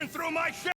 through my ship!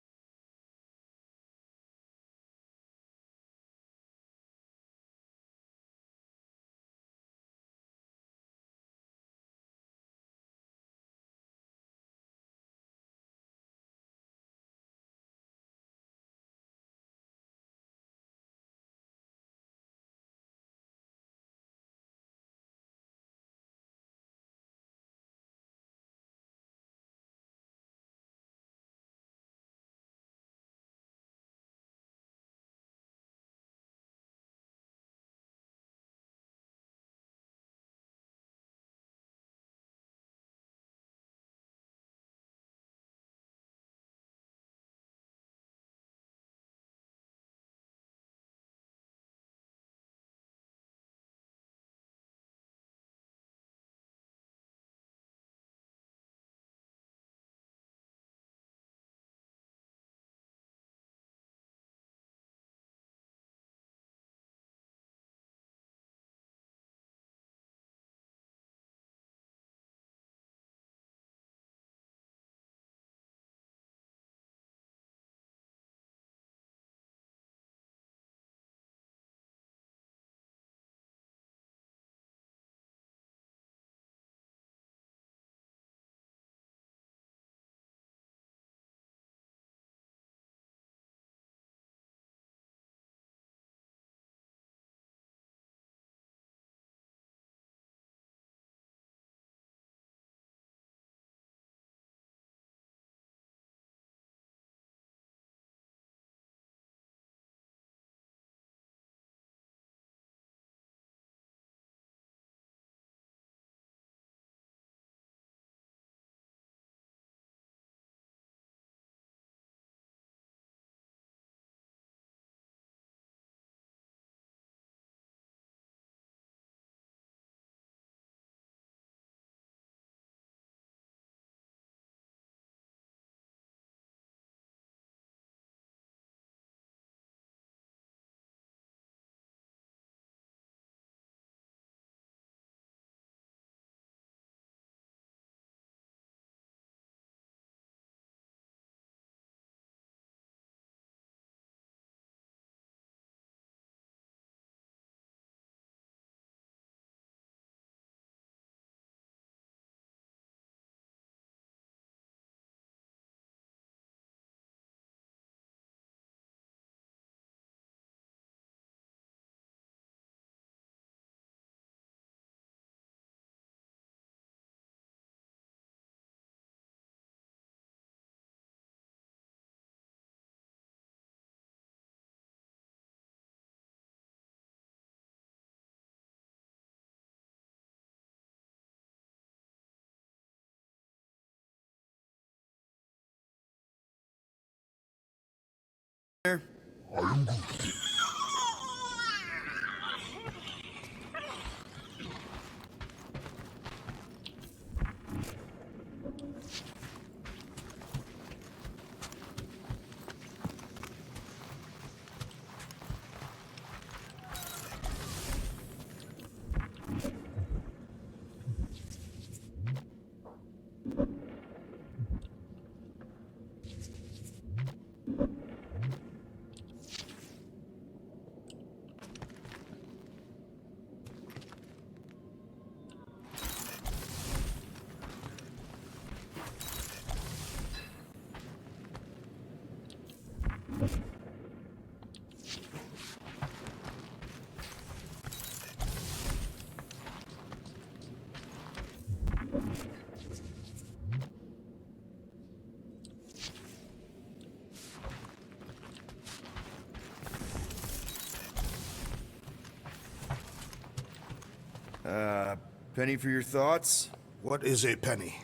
Penny for your thoughts? What is a penny?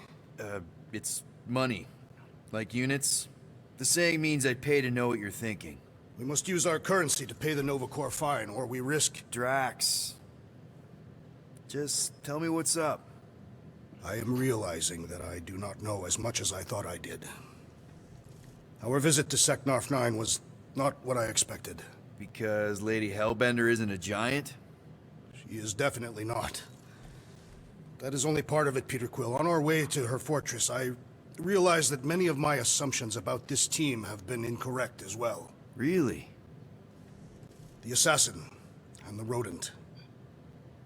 It's money. Like units. The saying means I pay to know what you're thinking. We must use our currency to pay the Nova Corps fine, or we risk... Drax. Just tell me what's up. I am realizing that I do not know as much as I thought I did. Our visit to Seknarf 9 was not what I expected. Because Lady Hellbender isn't a giant? She is definitely not. That is only part of it, Peter Quill. On our way to her fortress, I realize that many of my assumptions about this team have been incorrect as well. Really? The assassin and the rodent.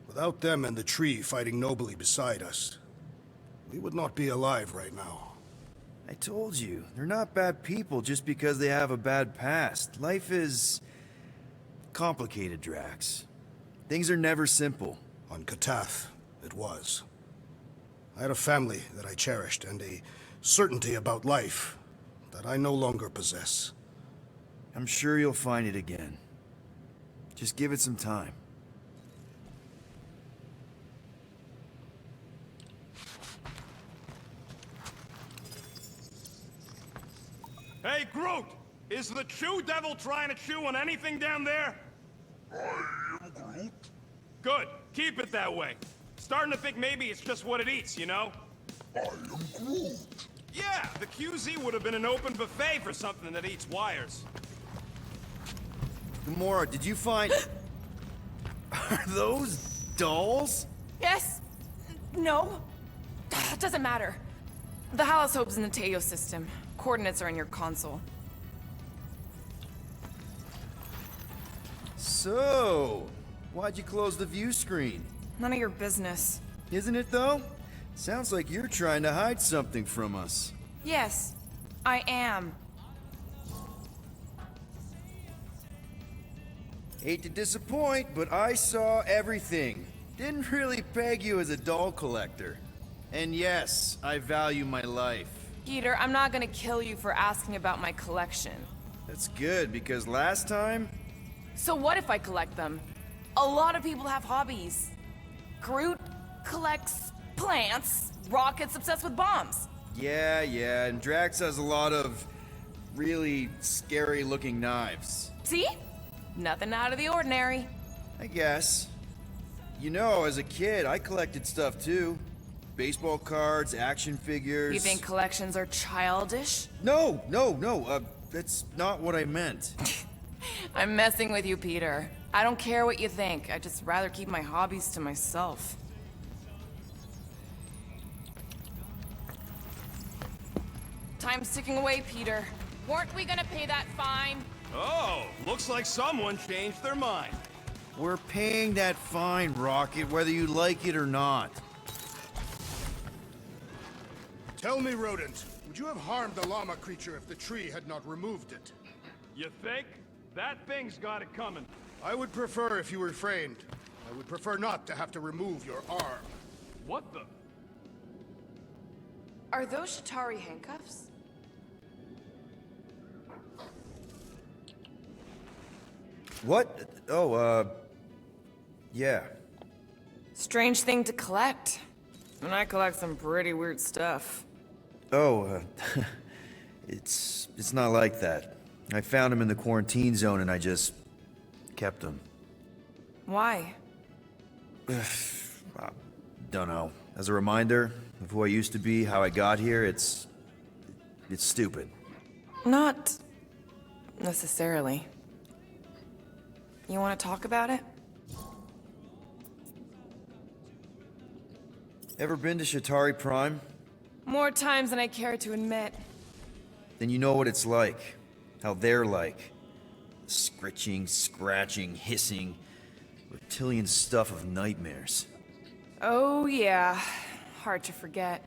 Without them and the tree fighting nobly beside us, we would not be alive right now. I told you, they're not bad people just because they have a bad past. Life is complicated, Drax. Things are never simple. On Katath, it was. I had a family that I cherished and a certainty about life that I no longer possess. I'm sure you'll find it again. Just give it some time. Hey, Groot! Is the Chew Devil trying to chew on anything down there? I am Groot. Good. Keep it that way. Starting to think maybe it's just what it eats, you know? I am Groot. Yeah, the QZ would have been an open buffet for something that eats wires. Gamora, did you find... Are those dolls? Yes. No. It doesn't matter. The Halosope's in the Teo system. Coordinates are in your console. So, why'd you close the view screen? None of your business. Isn't it though? Sounds like you're trying to hide something from us. Yes, I am. Hate to disappoint, but I saw everything. Didn't really peg you as a doll collector. And yes, I value my life. Peter, I'm not gonna kill you for asking about my collection. That's good, because last time... So what if I collect them? A lot of people have hobbies. Groot collects plants, Rocket's obsessed with bombs. Yeah, and Drax has a lot of really scary-looking knives. See? Nothing out of the ordinary. I guess. You know, as a kid, I collected stuff too. Baseball cards, action figures... You think collections are childish? No, that's not what I meant. I'm messing with you, Peter. I don't care what you think. I'd just rather keep my hobbies to myself. Time's ticking away, Peter. Weren't we gonna pay that fine? Oh, looks like someone changed their mind. We're paying that fine, Rocket, whether you like it or not. Tell me, rodent, would you have harmed the llama creature if the tree had not removed it? You think? That thing's got it coming. I would prefer if you refrained. I would prefer not to have to remove your arm. What the? Are those Shatari handcuffs? What? Oh, yeah. Strange thing to collect. And I collect some pretty weird stuff. Oh, it's not like that. I found him in the quarantine zone and I just kept him. Why? Don't know. As a reminder of who I used to be, how I got here, it's stupid. Not necessarily. You want to talk about it? Ever been to Shatari Prime? More times than I care to admit. Then you know what it's like. How they're like. Scritching, scratching, hissing. Reptilian stuff of nightmares. Oh yeah, hard to forget.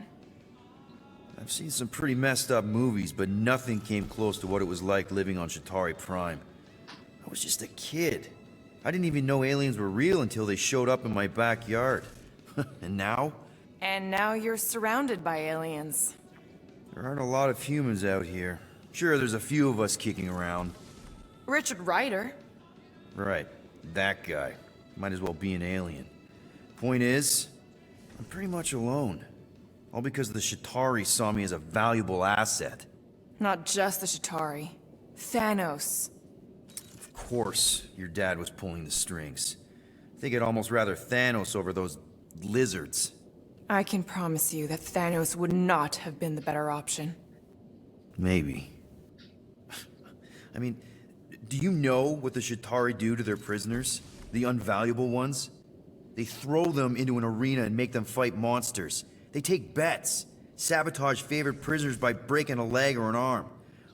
I've seen some pretty messed up movies, but nothing came close to what it was like living on Shatari Prime. I was just a kid. I didn't even know aliens were real until they showed up in my backyard. And now? And now you're surrounded by aliens. There aren't a lot of humans out here. Sure, there's a few of us kicking around. Richard Rider. Right, that guy. Might as well be an alien. Point is, I'm pretty much alone. All because the Shatari saw me as a valuable asset. Not just the Shatari. Thanos. Of course, your dad was pulling the strings. I think I'd almost rather Thanos over those lizards. I can promise you that Thanos would not have been the better option. Maybe. I mean, do you know what the Shatari do to their prisoners? The unvaluable ones? They throw them into an arena and make them fight monsters. They take bets. sabotage favorite prisoners by breaking a leg or an arm.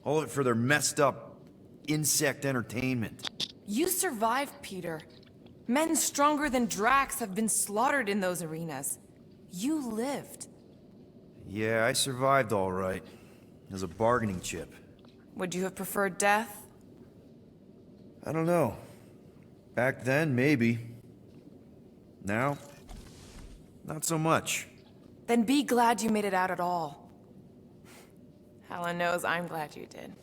All of it for their messed up insect entertainment. You survived, Peter. Men stronger than Drax have been slaughtered in those arenas. You lived. Yeah, I survived all right. As a bargaining chip. Would you have preferred death? I don't know. Back then, maybe. Now, not so much. Then be glad you made it out at all. Helen knows I'm glad you did.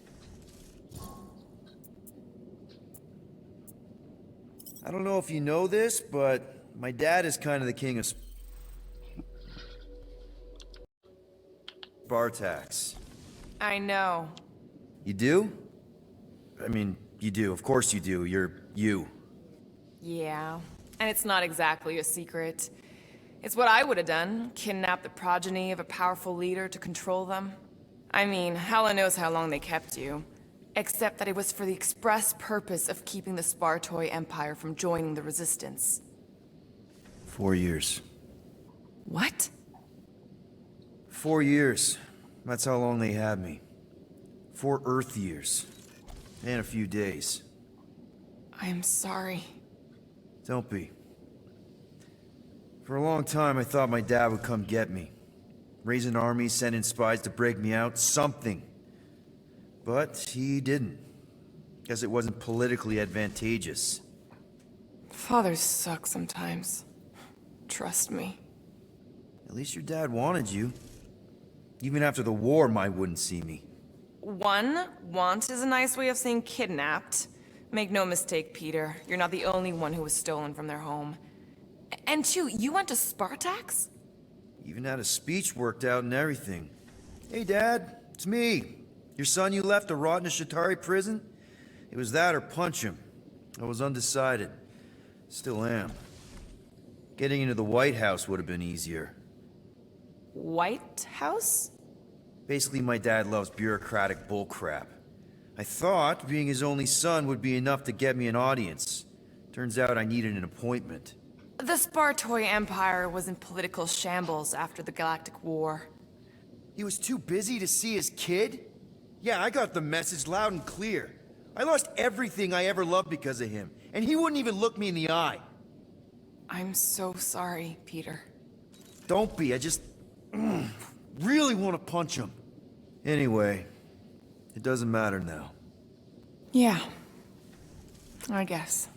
I don't know if you know this, but my dad is kind of the king of Spartax. I know. You do? I mean, you do. Of course you do. You're you. Yeah. And it's not exactly a secret. It's what I would have done. Kidnap the progeny of a powerful leader to control them. I mean, Helen knows how long they kept you. Except that it was for the express purpose of keeping the Spartoi Empire from joining the Resistance. 4 years. What? 4 years. That's how long they had me. 4 Earth years. And a few days. I'm sorry. Don't be. For a long time, I thought my dad would come get me. Raise an army, send in spies to break me out, something. But he didn't. Guess it wasn't politically advantageous. Fathers suck sometimes. Trust me. At least your dad wanted you. Even after the war, Mai wouldn't see me. Want is a nice way of saying kidnapped. Make no mistake, Peter. You're not the only one who was stolen from their home. And 2, you went to Spartax? Even had a speech worked out and everything. Hey, Dad, it's me. Your son you left to rot in a Shatari prison? It was that or punch him. I was undecided. Still am. Getting into the White House would have been easier. White House? Basically, my dad loves bureaucratic bullcrap. I thought being his only son would be enough to get me an audience. Turns out I needed an appointment. The Spartoi Empire was in political shambles after the Galactic War. He was too busy to see his kid? Yeah, I got the message loud and clear. I lost everything I ever loved because of him, and he wouldn't even look me in the eye. I'm so sorry, Peter. Don't be, I just really want to punch him. Anyway, it doesn't matter now. Yeah. I guess.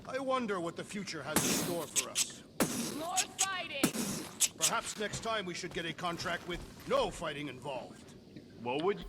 I wonder what the future has in store for us. More fighting! Perhaps next time we should get a contract with no fighting involved. What would you...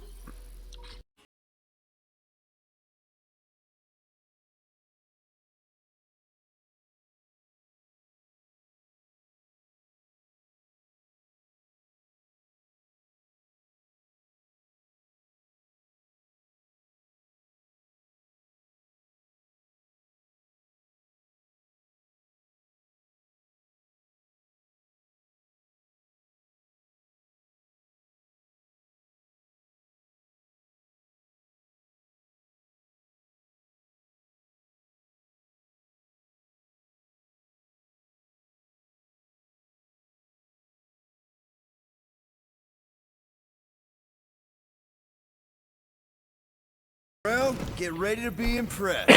Well, get ready to be impressed.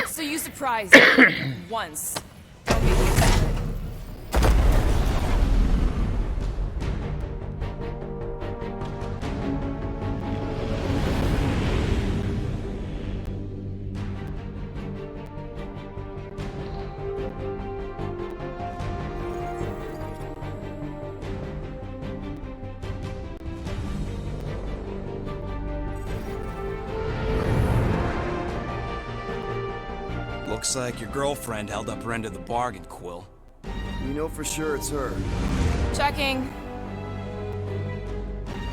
So you surprised me. Once. Don't make me sad. Looks like your girlfriend held up her end of the bargain, Quill. You know for sure it's her. Checking.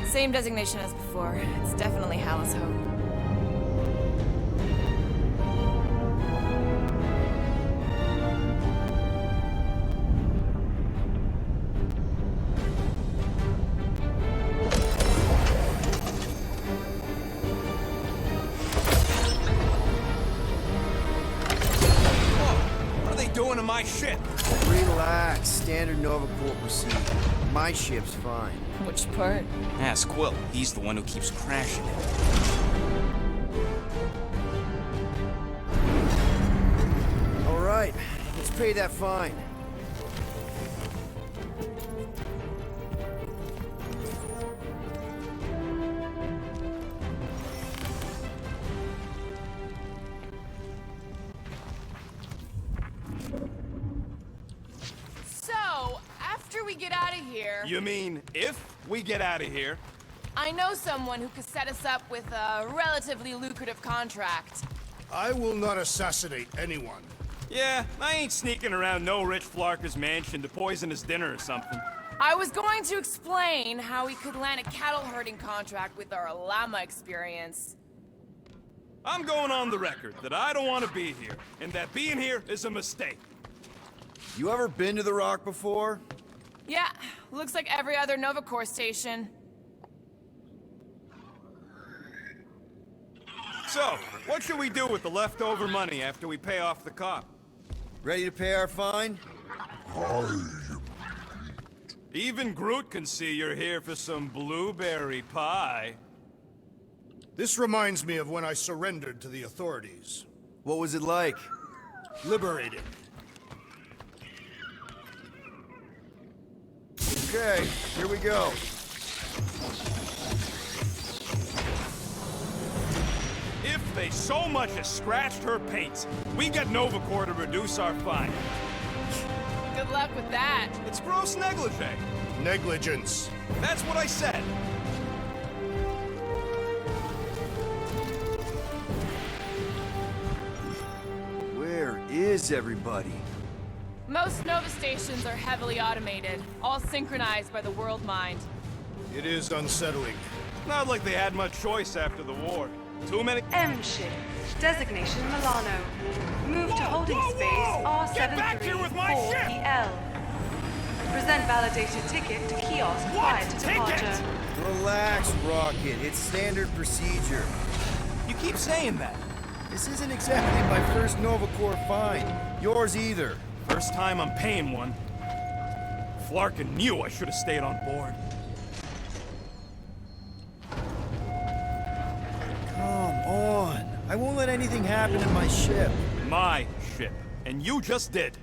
Same designation as before. It's definitely Hallis Hope. my ship. Relax. Standard Nova Corps procedure. My ship's fine. Which part? Ask Quill. He's the one who keeps crashing it. All right. Let's pay that fine. So, after we get out of here, You mean if we get out of here? I know someone who could set us up with a relatively lucrative contract. I will not assassinate anyone. Yeah, I ain't sneaking around no rich Flarker's mansion to poison his dinner or something. I was going to explain how we could land a cattle herding contract with our llama experience. I'm going on the record that I don't want to be here, and that being here is a mistake. You ever been to the Rock before? Yeah, looks like every other Nova Corps station. So, what should we do with the leftover money after we pay off the cop? Ready to pay our fine? Even Groot can see you're here for some blueberry pie. This reminds me of when I surrendered to the authorities. What was it like? Liberated. Okay, here we go. If they so much as scratched her paints, we get Nova Corps to reduce our fine. Good luck with that. It's gross negligee. Negligence. That's what I said. Where is everybody? Most Nova stations are heavily automated, all synchronized by the World Mind. It is unsettling. Not like they had much choice after the war. Too many. M ship. Designation Milano. Move to holding whoa, whoa! space Get back here with my ship! R734PL. Present validated ticket to kiosk What prior to ticket? departure. Relax, Rocket. It's standard procedure. You keep saying that. This isn't exactly my first Nova Corps fine. Yours either. First time I'm paying one. Flarkin knew I should have stayed on board. Come on. I won't let anything happen to my ship. My ship. And you just did.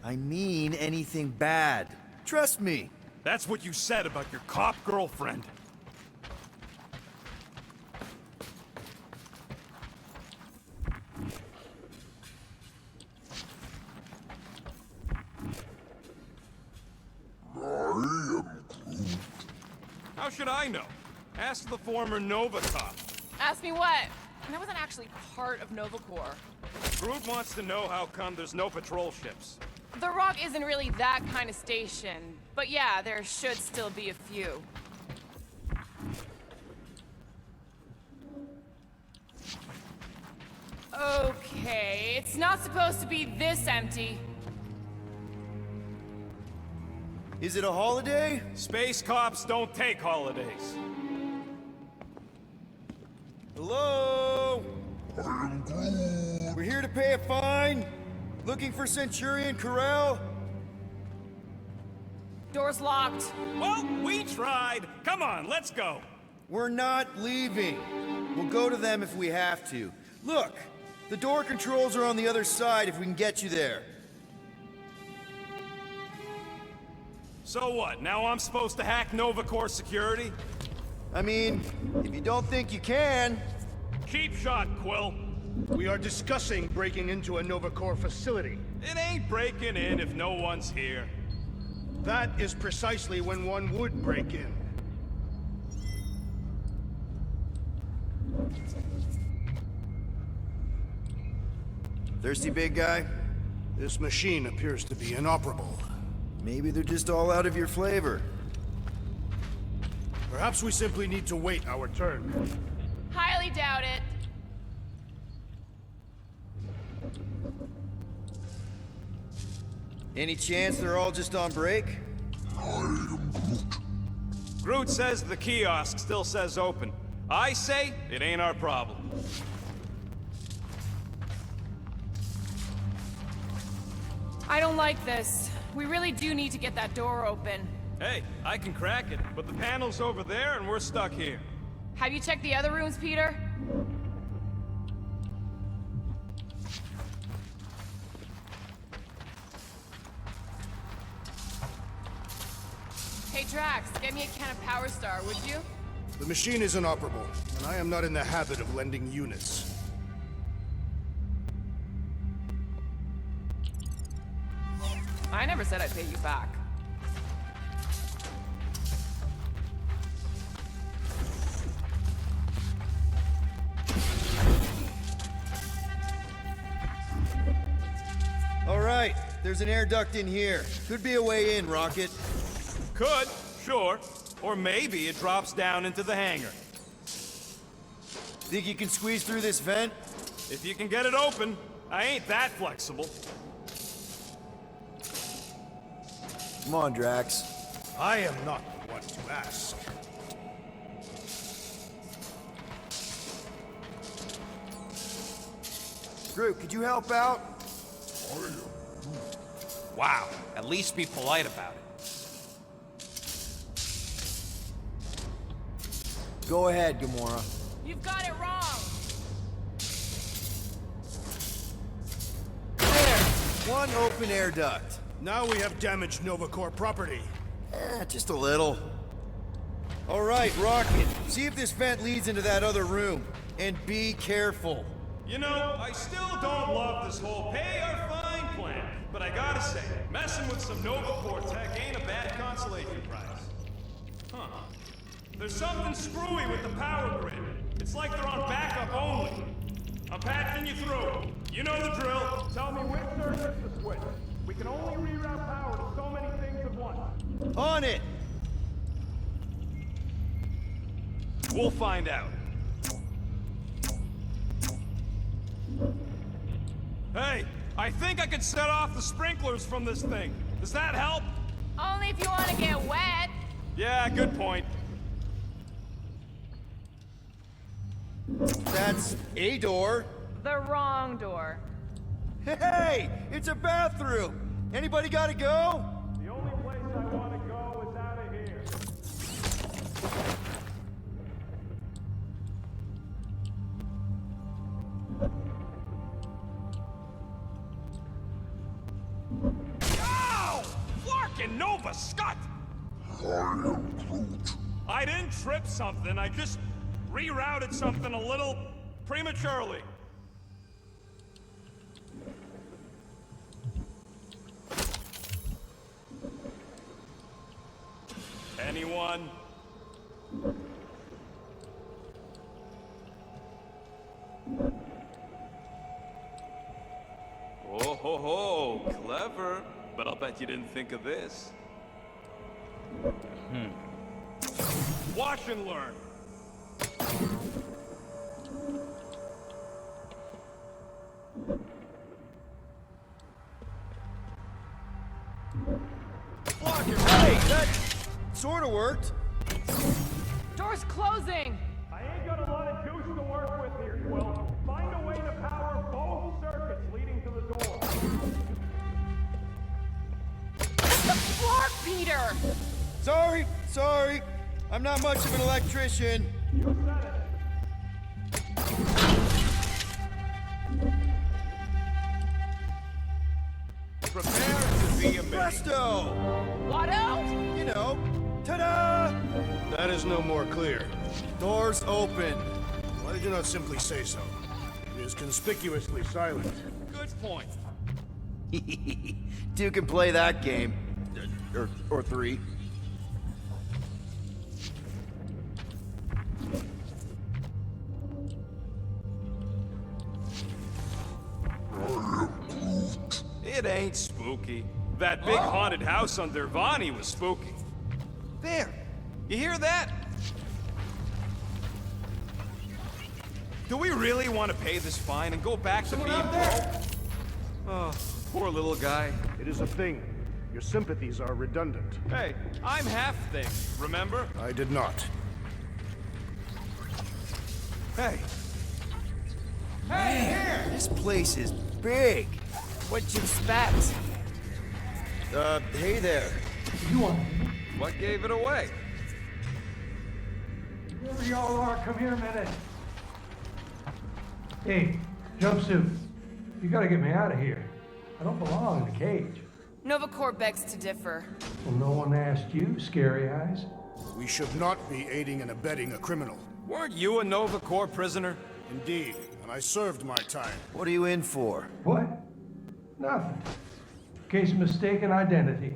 I mean anything bad. Trust me. That's what you said about your cop girlfriend. How should I know? Ask the former Nova cop. Ask me what? I wasn't actually part of Nova Corps. Groot wants to know how come there's no patrol ships. The Rock isn't really that kind of station, but yeah, there should still be a few. Okay, it's not supposed to be this empty. Is it a holiday? Space cops don't take holidays. Hello? We're here to pay a fine. Looking for Centurion Corral? Door's locked. Well, we tried. Come on, let's go. We're not leaving. We'll go to them if we have to. Look, the door controls are on the other side if we can get you there. So what, now I'm supposed to hack Nova Corps security? I mean, if you don't think you can... Cheap shot, Quill. We are discussing breaking into a Nova Corps facility. It ain't breaking in if no one's here. That is precisely when one would break in. Thirsty, big guy? This machine appears to be inoperable. Maybe they're just all out of your flavor. Perhaps we simply need to wait our turn. Highly doubt it. Any chance they're all just on break? Groot says the kiosk still says open. I say it ain't our problem. I don't like this. We really do need to get that door open. Hey, I can crack it, but the panel's over there and we're stuck here. Have you checked the other rooms, Peter? Hey, Drax, get me a can of Power Star, would you? The machine is inoperable, and I am not in the habit of lending units. I never said I'd pay you back. All right, there's an air duct in here. Could be a way in, Rocket. Could, sure. Or maybe it drops down into the hangar. Think you can squeeze through this vent? If you can get it open, I ain't that flexible. Come on, Drax. I am not the one to ask. Groot, could you help out? Wow, at least be polite about it. Go ahead, Gamora. You've got it wrong! There! One open air duct. Now we have damaged Nova Corps property. Just a little. All right, Rocket. See if this vent leads into that other room. And be careful. You know, I still don't love this whole pay or fine plan, but I gotta say, messing with some Nova Corps tech ain't a bad consolation prize. Huh. There's something screwy with the power grid. It's like they're on backup only. I'm patching you through. You know the drill. Tell me which circuit's to switch. We can only reroute power to so many things at once. On it! We'll find out. Hey, I think I could set off the sprinklers from this thing. Does that help? Only if you want to get wet. Yeah, good point. That's a door. The wrong door. Hey! It's a bathroom! Anybody gotta go? The only place I want to go is out of here. Ow! Flarkin' Nova Scott! I am Groot. I didn't trip something, I just rerouted something a little prematurely. Anyone? Oh ho ho, clever. But I'll bet you didn't think of this. Watch and learn. Block it! Hey! That sorta worked. Door's closing! I ain't got a lot of juice to work with here, Quill. Find a way to power both circuits leading to the door. The floor, Peter! Sorry. I'm not much of an electrician. You said it. Prepare to be amazed. Presto! Watto? You know, ta-da! That is no more clear. Doors open. Why did you not simply say so? It is conspicuously silent. Good point. Two can play that game. Or three. It ain't spooky. That big haunted house on Dervani was spooky. There. You hear that? Do we really want to pay this fine and go back to being broke? Oh, poor little guy. It is a thing. Your sympathies are redundant. Hey, I'm half thing, remember? I did not. Hey, This place is big. What'd you expect? Hey there. You want What gave it away? wherever y'all are, come here a minute. Hey, jumpsuit. You gotta get me out of here. I don't belong in a cage. Nova Corps begs to differ. Well, no one asked you, Scary Eyes. We should not be aiding and abetting a criminal. Weren't you a Nova Corps prisoner? Indeed, and I served my time. What are you in for? What? Nothing. Case of mistaken identity.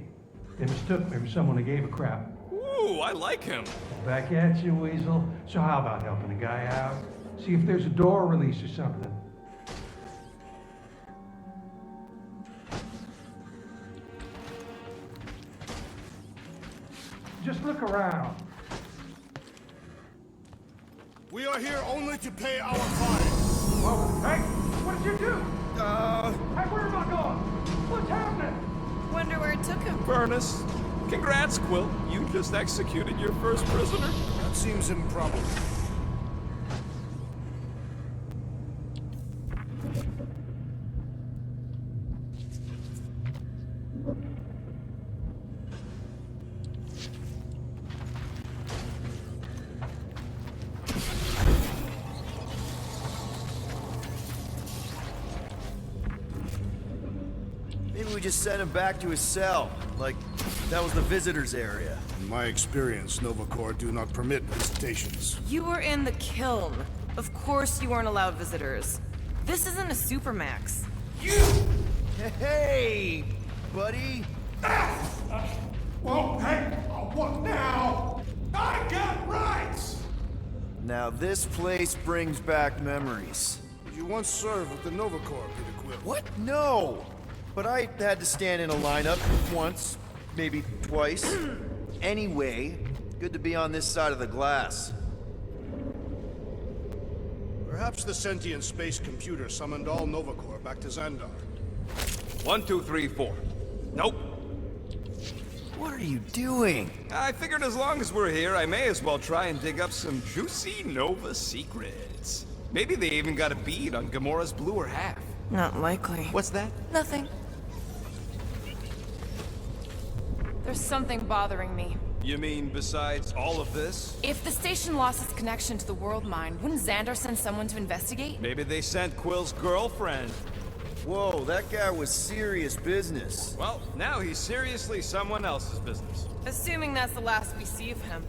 They mistook me for someone who gave a crap. Ooh, I like him. Back at you, Weasel. So how about helping a guy out? See if there's a door release or something. Just look around. We are here only to pay our fine. Whoa, hey, what did you do? Hey, where am I going? What's happening? Wonder where it took him. Furnace. Congrats, Quill. You just executed your first prisoner. That seems improbable. Maybe we just sent him back to his cell. Like, that was the visitor's area. In my experience, Nova Corps do not permit visitations. You were in the kiln. Of course you weren't allowed visitors. This isn't a supermax. Hey, buddy. Whoa, hey, what now? I got rights! Now this place brings back memories. You once served with the Nova Corps, Peter Quill. What? No! But I had to stand in a lineup once, maybe twice. Anyway, good to be on this side of the glass. Perhaps the sentient space computer summoned all Nova Corps back to Xandar. 1, 2, 3, 4. Nope. What are you doing? I figured as long as we're here, I may as well try and dig up some juicy Nova secrets. Maybe they even got a bead on Gamora's bluer half. Not likely. What's that? Nothing. There's something bothering me. You mean besides all of this? If the station lost its connection to the world mine, wouldn't Xandar send someone to investigate? Maybe they sent Quill's girlfriend. Whoa, that guy was serious business. Well, now he's seriously someone else's business. Assuming that's the last we see of him.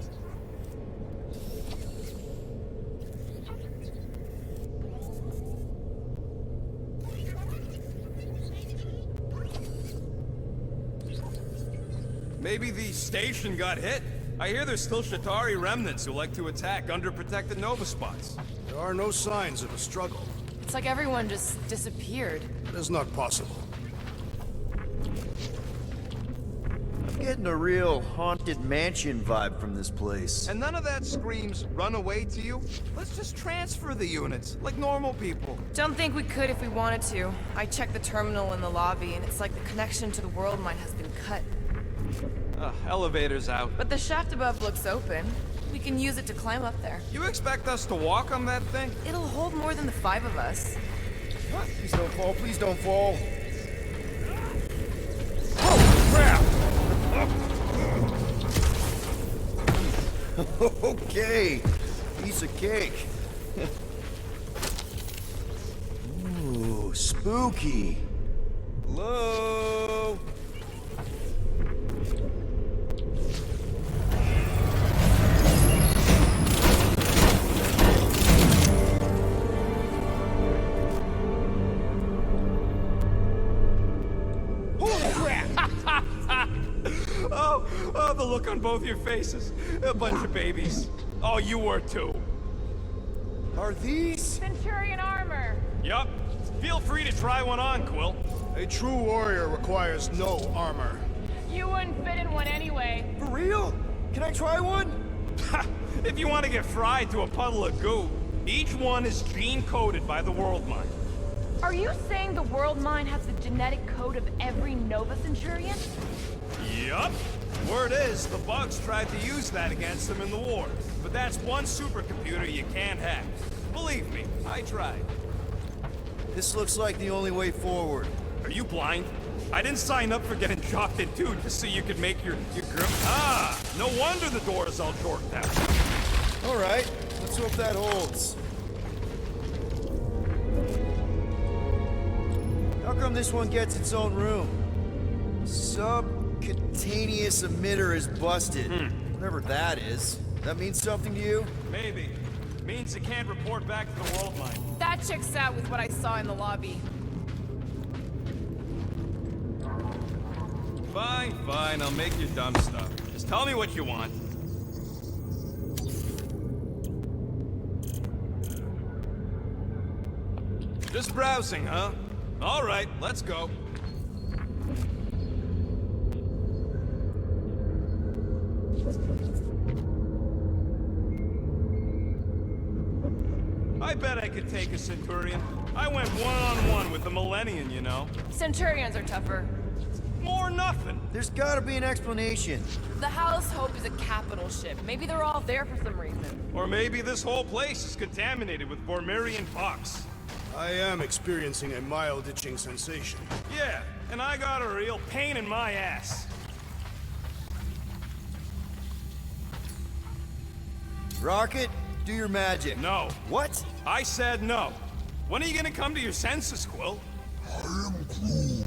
Maybe the station got hit. I hear there's still Shatari remnants who like to attack underprotected Nova spots. There are no signs of a struggle. It's like everyone just disappeared. That is not possible. I'm getting a real haunted mansion vibe from this place. And none of that screams run away to you? Let's just transfer the units, like normal people. Don't think we could if we wanted to. I checked the terminal in the lobby, and it's like the connection to the world mine has been cut. Elevator's out. But the shaft above looks open. We can use it to climb up there. You expect us to walk on that thing? It'll hold more than the 5 of us. Please don't fall, please don't fall. Oh, crap! Okay, piece of cake. Ooh, spooky. Hello? Oh, the look on both your faces. A bunch of babies. Oh, you were too. Are these? Centurion armor! Yup. Feel free to try one on, Quill. A true warrior requires no armor. You wouldn't fit in one anyway. For real? Can I try one? If you want to get fried to a puddle of goo, each one is gene-coded by the World Mine. Are you saying the World Mine has the genetic code of every Nova Centurion? Yup. Word is, the Bugs tried to use that against them in the war. But that's one supercomputer you can't hack. Believe me, I tried. This looks like the only way forward. Are you blind? I didn't sign up for getting chopped in two just so you could make your girl. Ah, no wonder the door is all jorked out. All right, let's hope that holds. How come this one gets its own room? Subcutaneous emitter is busted. Whatever that is. That means something to you? Maybe. Means it can't report back to the world mine. That checks out with what I saw in the lobby. Fine, fine, I'll make your dumb stuff. Just tell me what you want. Just browsing, huh? All right, let's go. I bet I could take a Centurion. I went one-on-one with the Millennium, you know. Centurions are tougher. More nothing. There's gotta be an explanation. The House Hope is a capital ship. Maybe they're all there for some reason. Or maybe this whole place is contaminated with Bormirian pox. I am experiencing a mild itching sensation. Yeah, and I got a real pain in my ass. Rocket, do your magic. No. What? I said no. When are you gonna come to your senses, Quill? I am Groot.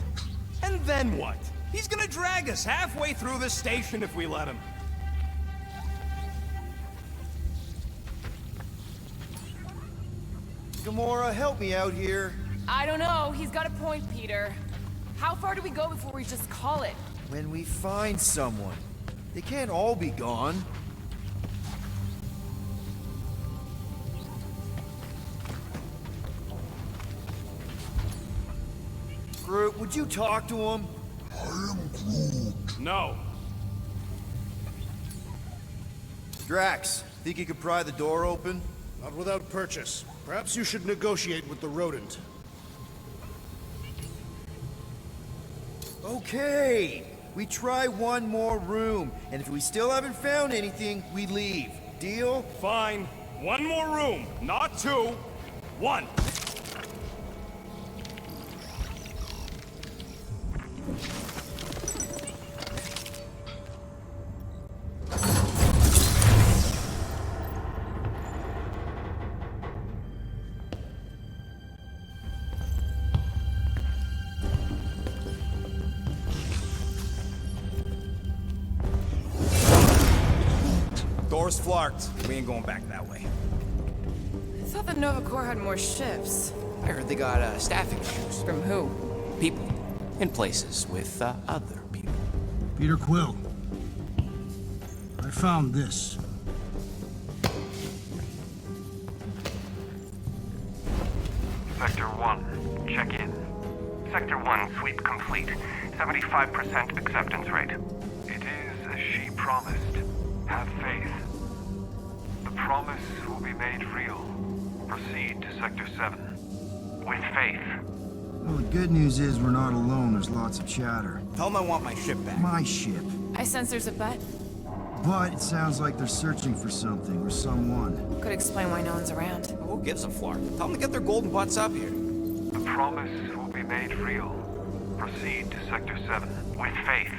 And then what? He's gonna drag us halfway through this station if we let him. Gamora, help me out here. I don't know. He's got a point, Peter. How far do we go before we just call it? When we find someone. They can't all be gone. Groot, would you talk to him? I am Groot. No. Drax, think you could pry the door open? Not without purchase. Perhaps you should negotiate with the rodent. Okay. We try one more room, and if we still haven't found anything, we leave. Deal? Fine. One more room. Not two. One. Door's flarked. We ain't going back that way. I thought the Nova Corps had more ships. I heard they got staffing issues. From who? People. In places with other people. Peter Quill. I found this. Sector 1, check in. Sector 1, sweep complete. 75% acceptance rate. It is as she promised. Have faith. The promise will be made real. Proceed to Sector 7. With faith. Well, the good news is we're not alone. There's lots of chatter. Tell them I want my ship back. My ship. I sense there's a bet. But it sounds like they're searching for something or someone. Could explain why no one's around. Who gives a flark? Tell them to get their golden butts up here. The promise will be made real. Proceed to Sector 7. With faith.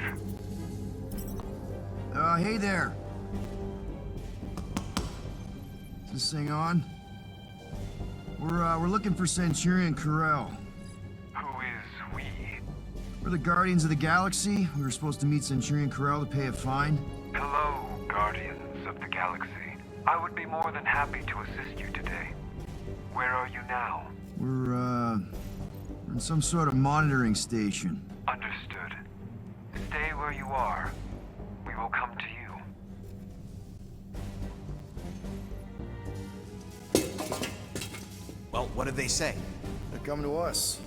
Hey there. Is this thing on? We're looking for Centurion Carell. Who is we? We're the Guardians of the Galaxy. We were supposed to meet Centurion Carell to pay a fine. Hello, Guardians of the Galaxy. I would be more than happy to assist you today. Where are you now? We're in some sort of monitoring station. Understood. Stay where you are. We will come to you. Well, what did they say? They're coming to us.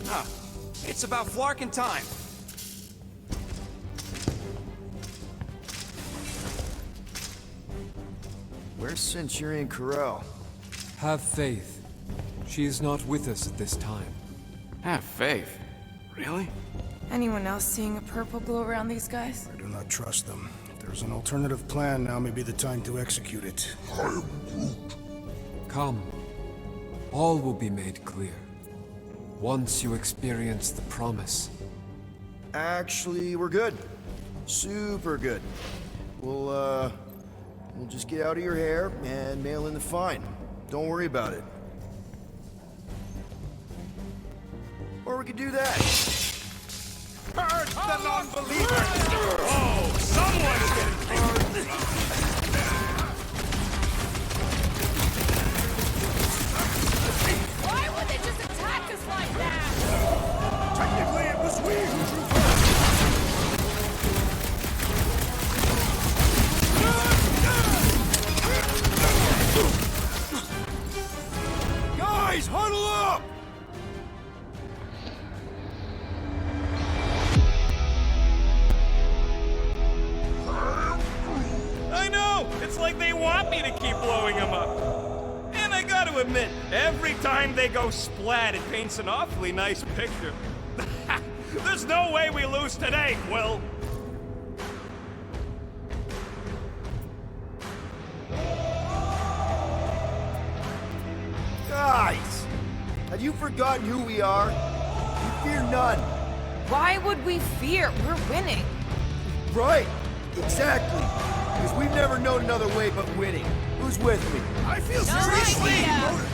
Huh. It's about flarking time. Where's Centurion Carell? Have faith. She is not with us at this time. Have faith. Really? Anyone else seeing a purple glow around these guys? I do not trust them. If there's an alternative plan, now may be the time to execute it. I am Groot. Come. All will be made clear. Once you experience the promise. Actually, we're good. Super good. We'll just get out of your hair and mail in the fine. Don't worry about it. Or we could do that. Purge the non-believers! Oh, someone's getting Why would they just attack us like that? Technically, it was we who drew first. Guys, huddle up! I know! It's like they want me to keep blowing them up. And I gotta admit, every time they go splat, it paints an awfully nice picture. There's no way we lose today, Quill. Guys! Have you forgotten who we are? We fear none. Why would we fear? We're winning. Right! Exactly! Because we've never known another way but winning. Who's with me? I feel No seriously idea. motivated.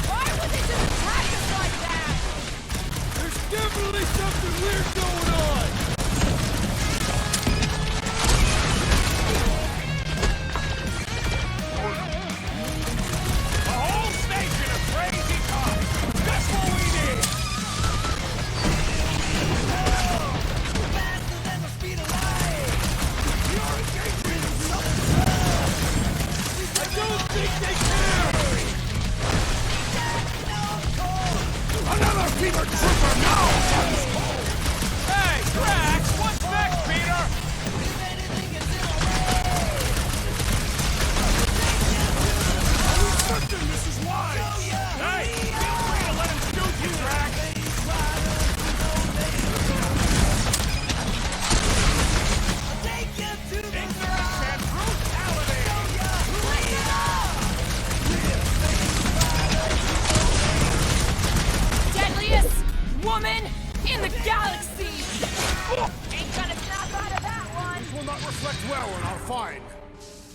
Why would they just attack us like that? There's definitely something weird going on! A whole station of crazy talk. That's what we need. Faster than the speed of light! You're engaging in I don't think they care! Another Peter Trooper now! Hey, Drax, what's next, Peter? If anything gets in our way! Certain this is why! Hey, feel free to let him shoot you, Drax. Take you to the Ignorance and brutality. Deadliest woman in the galaxy! Ain't gonna snap out of that one. Will not reflect well on our fine.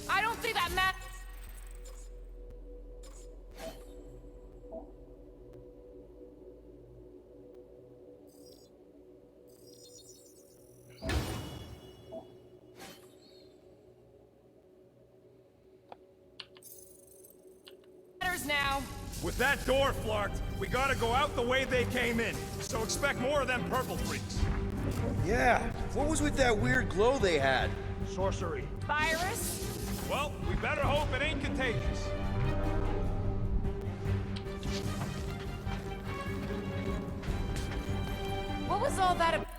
I don't think that matters now. With that door flarked, we gotta go out the way they came in. So expect more of them purple freaks. Yeah, what was with that weird glow they had? Sorcery. Virus? Well, we better hope it ain't contagious. What was all that about?